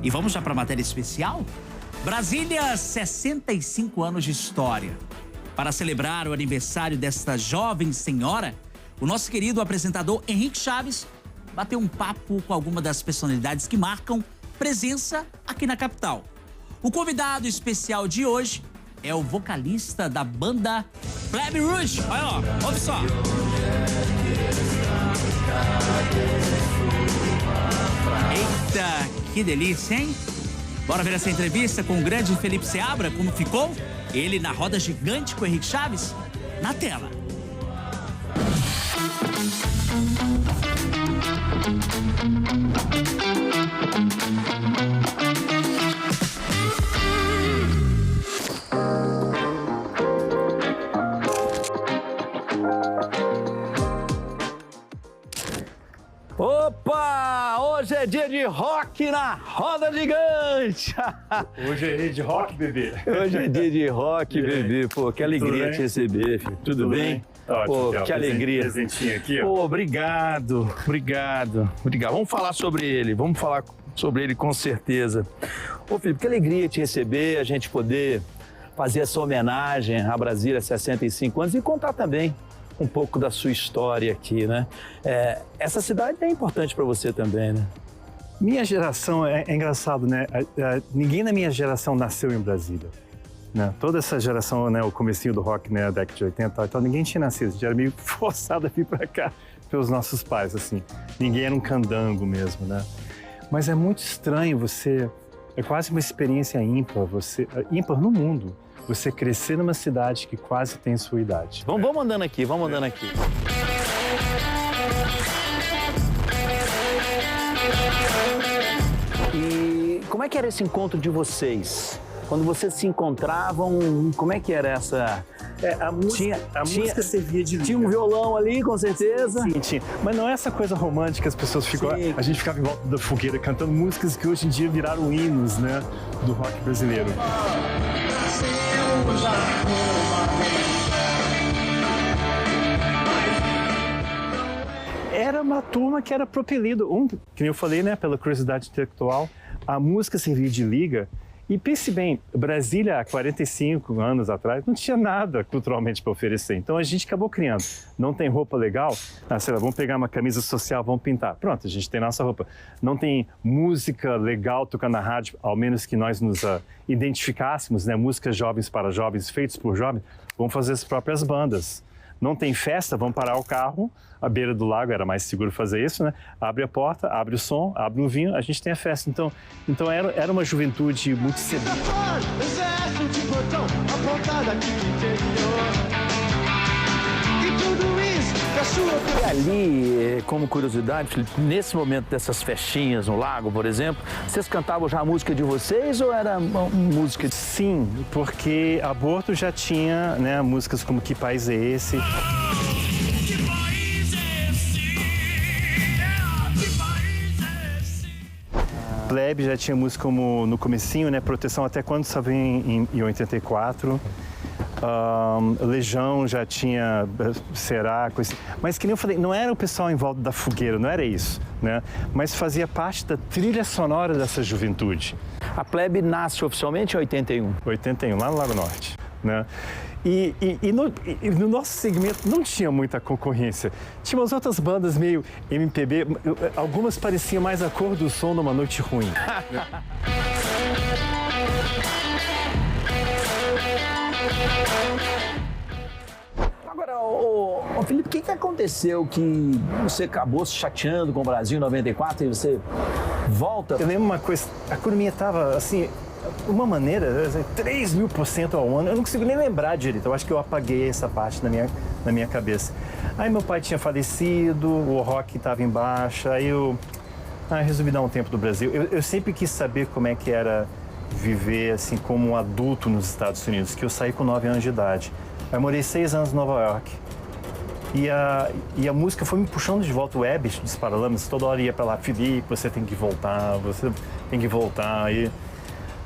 E vamos já para a matéria especial? Brasília, 65 anos de história. Para celebrar o aniversário desta jovem senhora, o nosso querido apresentador Henrique Chaves bateu um papo com alguma das personalidades que marcam presença aqui na capital. O convidado especial de hoje é o vocalista da banda Plebe Rouge. Olha, ó, ouve só. Eita, que delícia, hein? Bora ver essa entrevista com o grande Felipe Seabra, como ficou? Ele na roda gigante com o Henrique Chaves? Na tela. Opa! Hoje é dia de rock na roda gigante! Hoje é dia de rock, bebê. Hoje é dia de rock, bebê. Pô, que alegria te receber, filho. Tudo bem? Ótimo, Pô, que alegria. Presentinho aqui, ó. Pô, obrigado. Vamos falar sobre ele, com certeza. Ô, Felipe, que alegria te receber, a gente poder fazer essa homenagem à Brasília 65 anos e contar também um pouco da sua história aqui, né? Essa cidade é importante para você também, né? Minha geração, é engraçado, né? Ninguém na minha geração nasceu em Brasília. Né? Toda essa geração, né, o comecinho do rock, né, a década de 80, então ninguém tinha nascido, a gente era meio forçado a vir para cá pelos nossos pais, assim. Ninguém era um candango mesmo, né? Mas é muito estranho é quase uma experiência ímpar, ímpar no mundo, você crescer numa cidade que quase tem sua idade. Vamos andando aqui, E como é que era esse encontro de vocês? Quando vocês se encontravam, como é que era essa... A música servia de liga. Tinha um violão ali, com certeza. Sim, tinha. Mas não é essa coisa romântica, as pessoas ficam... Sim. A gente ficava em volta da fogueira cantando músicas que hoje em dia viraram hinos, né, do rock brasileiro. Era uma turma que era propelido, que eu falei, né, pela curiosidade intelectual, a música servia de liga. E pense bem, Brasília, há 45 anos atrás, não tinha nada culturalmente para oferecer. Então a gente acabou criando. Não tem roupa legal? Sei lá, vamos pegar uma camisa social, vamos pintar. Pronto, a gente tem nossa roupa. Não tem música legal tocando na rádio, ao menos que nós nos identificássemos, né? Músicas jovens para jovens, feitos por jovens, vamos fazer as próprias bandas. Não tem festa, vamos parar o carro, à beira do lago, era mais seguro fazer isso, né? Abre a porta, abre o som, abre o vinho, a gente tem a festa. Então era uma juventude muito sedenta. Exército de botão apontado aqui no interior. E tudo isso da sua... E ali, como curiosidade, Felipe, nesse momento dessas festinhas no lago, por exemplo, vocês cantavam já a música de vocês ou era uma música... Sim, porque Aborto já tinha, né, músicas como Que País é Esse? Que país é esse? Que país é esse? Plebe já tinha música como no comecinho, né, Proteção Até Quando Estava em 84. Legião já tinha Será, coisa... Mas que nem eu falei, não era o pessoal em volta da fogueira, não era isso, né? Mas fazia parte da trilha sonora dessa juventude. A Plebe nasce oficialmente em 81? 81, lá no Lago Norte, né? E no nosso segmento não tinha muita concorrência. Tinha umas outras bandas meio MPB, algumas pareciam mais a Cor do Som numa Noite Ruim. Agora, ô Felipe, o que aconteceu que você acabou se chateando com o Brasil em 94 e você volta? Eu lembro uma coisa, a economia estava assim, uma maneira, 3.000% ao ano, eu não consigo nem lembrar direito, eu acho que eu apaguei essa parte na minha cabeça. Aí meu pai tinha falecido, o rock estava em baixa, aí eu resolvi dar um tempo do Brasil. Eu sempre quis saber como é que era viver assim como um adulto nos Estados Unidos, que eu saí com 9 anos de idade. Eu morei 6 anos em Nova York. E a música foi me puxando de volta, o Web dos Paralamas, toda hora ia para lá, Felipe, você tem que voltar, E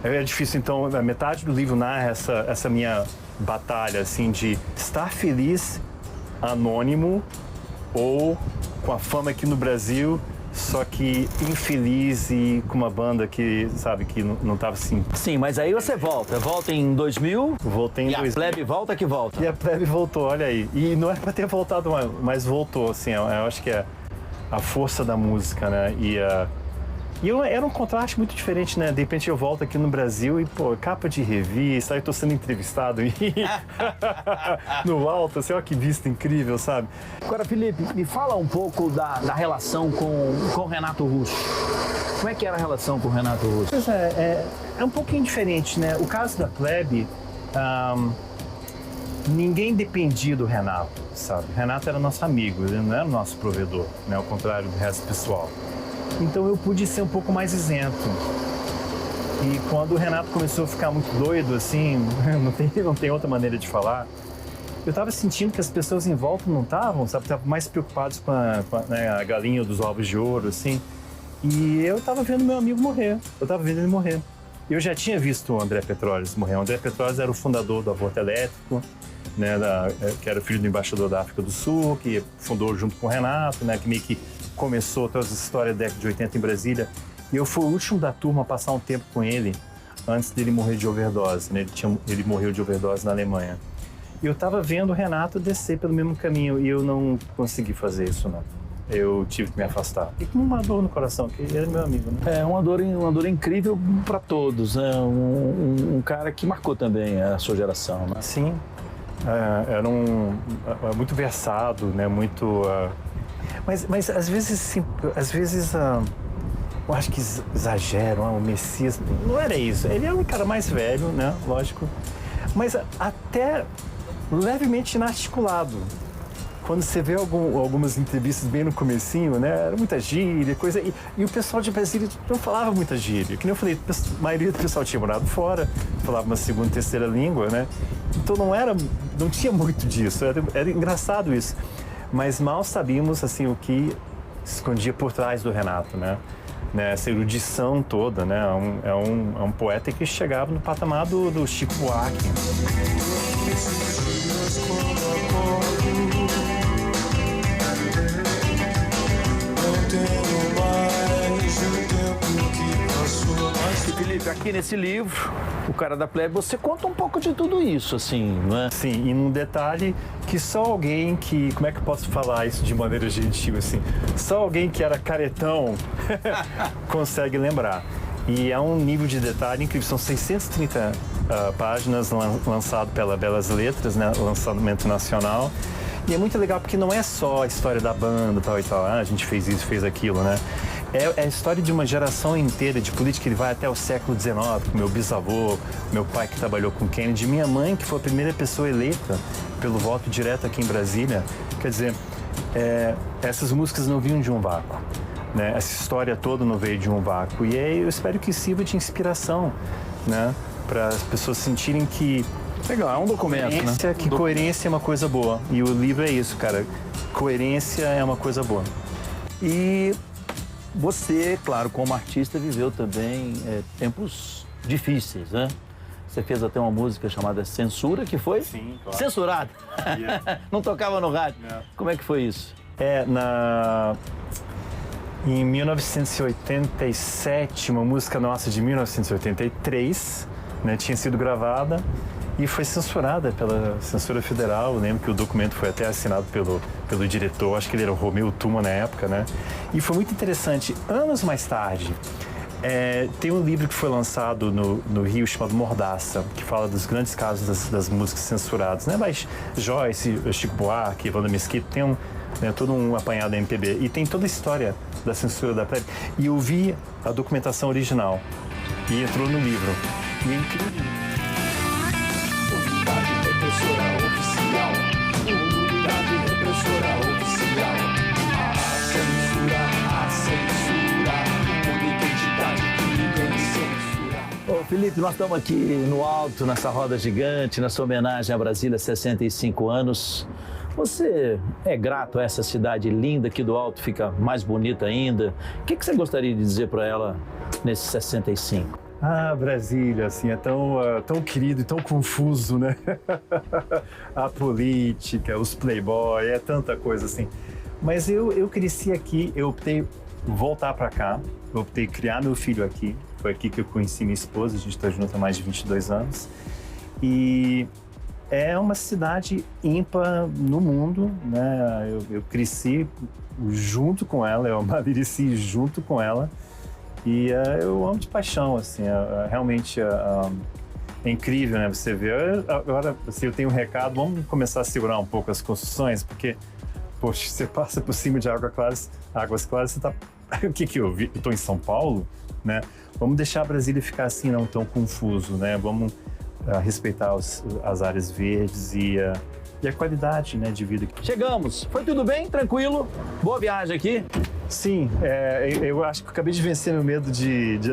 é difícil, então, a metade do livro narra essa minha batalha, assim, de estar feliz, anônimo, ou com a fama aqui no Brasil, só que infeliz e com uma banda que, sabe, que não tava assim. Sim, mas aí você volta em 2000 Voltei em e a 2000. plebe volta que volta. E a plebe voltou, olha aí. E não era pra ter voltado, mas voltou, assim, eu acho que é a força da música, né? Era um contraste muito diferente, né? De repente eu volto aqui no Brasil e, pô, capa de revista, aí eu tô sendo entrevistado e no alto, assim, olha que vista incrível, sabe? Agora, Felipe, me fala um pouco da relação com o Renato Russo. Como é que era a relação com o Renato Russo? Pois é um pouquinho diferente, né? O caso da plebe, ninguém dependia do Renato, sabe? O Renato era nosso amigo, ele não era o nosso provedor, né? Ao contrário do resto do pessoal. Então eu pude ser um pouco mais isento. E quando o Renato começou a ficar muito doido, assim, não tem outra maneira de falar, eu tava sentindo que as pessoas em volta não estavam, sabe? Estavam mais preocupados com a galinha dos ovos de ouro, assim. E eu tava vendo meu amigo morrer. Eu tava vendo ele morrer. Eu já tinha visto o André Petróleo morrer. O André Petróleo era o fundador do aborto elétrico, né? Que era o filho do embaixador da África do Sul, que fundou junto com o Renato, né? Que meio que começou toda essa história da década de 80 em Brasília. E eu fui o último da turma a passar um tempo com ele antes dele morrer de overdose, né? Ele morreu de overdose na Alemanha. E eu estava vendo o Renato descer pelo mesmo caminho e eu não consegui fazer isso, não. Eu tive que me afastar. E com uma dor no coração, que ele era meu amigo, né? É uma dor incrível para todos, né? Um cara que marcou também a sua geração, né? Sim. Era muito versado, né? Muito... Mas às vezes, eu acho que exageram, o Messias, não era isso. Ele é um cara mais velho, né, lógico, mas até levemente inarticulado. Quando você vê algumas entrevistas bem no comecinho, né, era muita gíria, coisa, e o pessoal de Brasília não falava muita gíria. Que nem eu falei, a maioria do pessoal tinha morado fora, falava uma segunda, terceira língua, né, então não tinha muito disso, era engraçado isso. Mas mal sabíamos, assim, o que se escondia por trás do Renato, né? Essa erudição toda, né? É um poeta que chegava no patamar do Chico Buarque. E Felipe, aqui nesse livro, O Cara da Plebe, você conta um pouco de tudo isso, assim, não é? Sim, e num detalhe que só alguém que... Como é que eu posso falar isso de maneira gentil, assim? Só alguém que era caretão consegue lembrar. E é um nível de detalhe incrível. São 630 páginas lançado pela Belas Letras, né? Lançamento nacional. E é muito legal porque não é só a história da banda, tal e tal. A gente fez isso, fez aquilo, né? É a história de uma geração inteira de política. Ele vai até o século XIX, com meu bisavô, meu pai que trabalhou com Kennedy, minha mãe, que foi a primeira pessoa eleita pelo voto direto aqui em Brasília. Quer dizer, essas músicas não vinham de um vácuo, né? Essa história toda não veio de um vácuo. E eu espero que sirva de inspiração, né? Para as pessoas sentirem que... Legal, é um documento, né? Que coerência é uma coisa boa. E o livro é isso, cara. Coerência é uma coisa boa. E você, claro, como artista, viveu também tempos difíceis, né? Você fez até uma música chamada Censura, que foi censurada. Yeah. Não tocava no rádio. Yeah. Como é que foi isso? Em 1987, uma música nossa de 1983, né, tinha sido gravada e foi censurada pela censura federal. Eu lembro que o documento foi até assinado pelo diretor, acho que ele era o Romeu Tuma na época, né? E foi muito interessante. Anos mais tarde, tem um livro que foi lançado no Rio chamado Mordaça, que fala dos grandes casos das músicas censuradas, né? Mas Joyce, Chico Buarque, Evandro Mesquita, tem todo um apanhado da MPB. E tem toda a história da censura da plebe. E eu vi a documentação original e entrou no livro. E é incrível. Unidade repressora oficial. Unidade repressora oficial. A censura. Uma identidade que ninguém censura. Ô, Felipe, nós estamos aqui no alto, nessa roda gigante, nessa homenagem à Brasília, 65 anos. Você é grato a essa cidade linda aqui do alto, fica mais bonita ainda. O que você gostaria de dizer para ela nesses 65? Ah, Brasília, assim, é tão querido e tão confuso, né? A política, os playboy, é tanta coisa assim. Mas eu cresci aqui, eu optei voltar para cá. Eu optei criar meu filho aqui. Foi aqui que eu conheci minha esposa, a gente está junto há mais de 22 anos. E é uma cidade ímpar no mundo, né? Eu cresci junto com ela, eu amadureci junto com ela. E eu amo de paixão, assim, realmente é incrível, né? Você vê. Agora, assim, eu tenho um recado, vamos começar a segurar um pouco as construções, porque, poxa, você passa por cima de águas claras, você tá... O que eu vi? Eu tô em São Paulo, né? Vamos deixar a Brasília ficar assim, não tão confuso, né? Vamos respeitar as áreas verdes e a qualidade, né, de vida. Chegamos. Foi tudo bem? Tranquilo? Boa viagem aqui? Sim, eu acho que eu acabei de vencer meu medo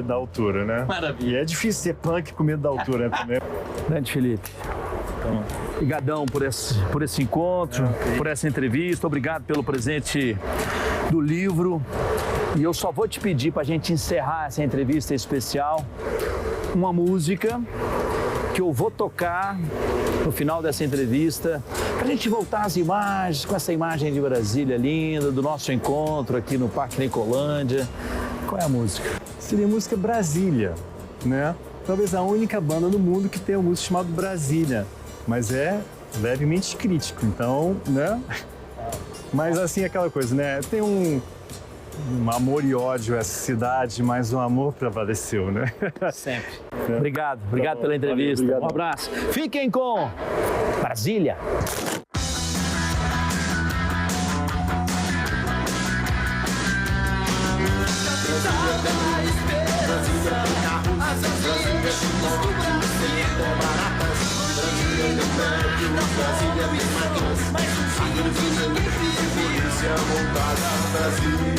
da altura, né? Maravilha. E é difícil ser punk com medo da altura, né, também. Grande Felipe. Obrigadão por esse encontro, por essa entrevista. Obrigado pelo presente do livro. E eu só vou te pedir para a gente encerrar essa entrevista especial uma música que eu vou tocar no final dessa entrevista, para a gente voltar às imagens, com essa imagem de Brasília linda, do nosso encontro aqui no Parque Nicolândia. Qual é a música? Seria a música Brasília, né? Talvez a única banda no mundo que tem uma música chamada Brasília, mas é levemente crítico, então, né? Mas assim, aquela coisa, né? Tem um amor e ódio a essa cidade, mas o amor prevaleceu, né? Sempre. Obrigado pela entrevista. Valeu, um abraço. Fiquem com Brasília. Brasília,